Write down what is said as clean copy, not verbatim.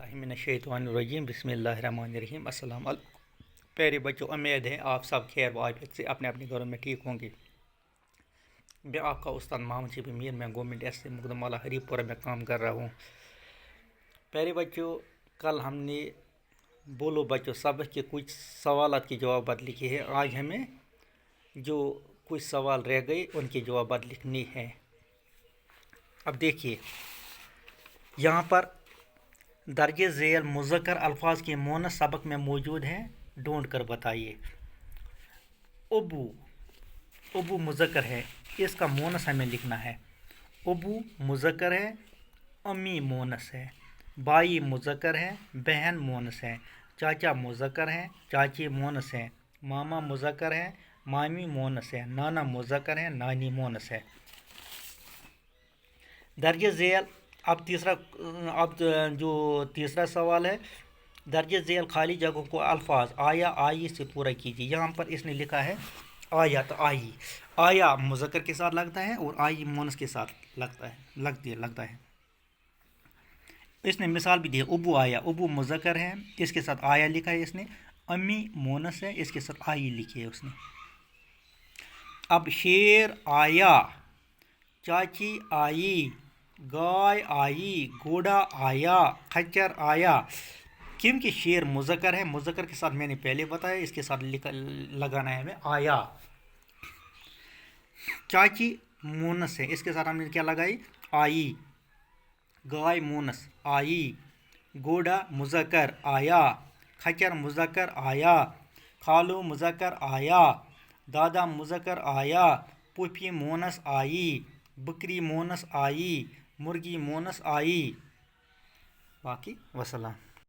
बिस्मिल्लाहिर्रहमानिर्रहीम बिस्मिल्लाहिर्रहमानिर्रहीम अस्सलाम प्यारे बच्चों, उम्मीद है आप सब खैर वाफियत से अपने अपने घरों में ठीक होंगे। मैं आपका उस्ताद मोहम्मद शफी मीर, मैं गवर्नमेंट एस मुकदमाला हरीपुरा में काम कर रहा हूँ। प्यारे बच्चों, कल हमने बोलो बच्चों सबक के कुछ सवालात के जवाब लिखे हैं। आज हमें जो कुछ सवाल रह गए उनके जवाब लिखने हैं। अब देखिए, यहाँ पर दर्जे ज़ेल मुज़क्कर अल्फाज के मोनस सबक में मौजूद हैं, ढूंढ कर बताइए। अबू मुज़क्कर है, इसका मोनस हमें लिखना है। अबू मुज़क्कर है, अम्मी मोनस है। भाई मुज़क्कर है, बहन मोनस है। चाचा मुज़क्कर है, चाची मोनस है। मामा मुज़क्कर है, मामी मोनस है। नाना मुज़क्कर है, नानी मोनस है। दर्जे ज़ेल अब जो तीसरा सवाल है, दर्जे ज़ेल खाली जगहों को अल्फाज आया आई से पूरा कीजिए। यहाँ पर इसने लिखा है आया, तो आई आया मुज़क्कर के साथ लगता है और आई मोनस के साथ लगता है। इसने मिसाल भी दी है, अबू आया, अबू मुज़क्कर है, इसके साथ आया लिखा है इसने। अम्मी मोनस है, इसके साथ आई लिखी है उसने। अब शेर आया, चाची आई, गाय आई, घोड़ा आया, खच्चर आया। क्योंकि शेर मुज़क्कर है, मुज़क्कर के साथ मैंने पहले बताया, इसके साथ लगाना है हमें आया। चाची मोनस है, इसके साथ हमने क्या लगाई आई। गाय मोनस आई, घोड़ा मुज़क्कर आया, खच्चर मुज़क्कर आया, खालू मुज़क्कर आया, दादा मुज़क्कर आया, पुफी मोनस आई, बकरी मोनस आई, मुर्गी मोनस आई। बाकी वसलाम।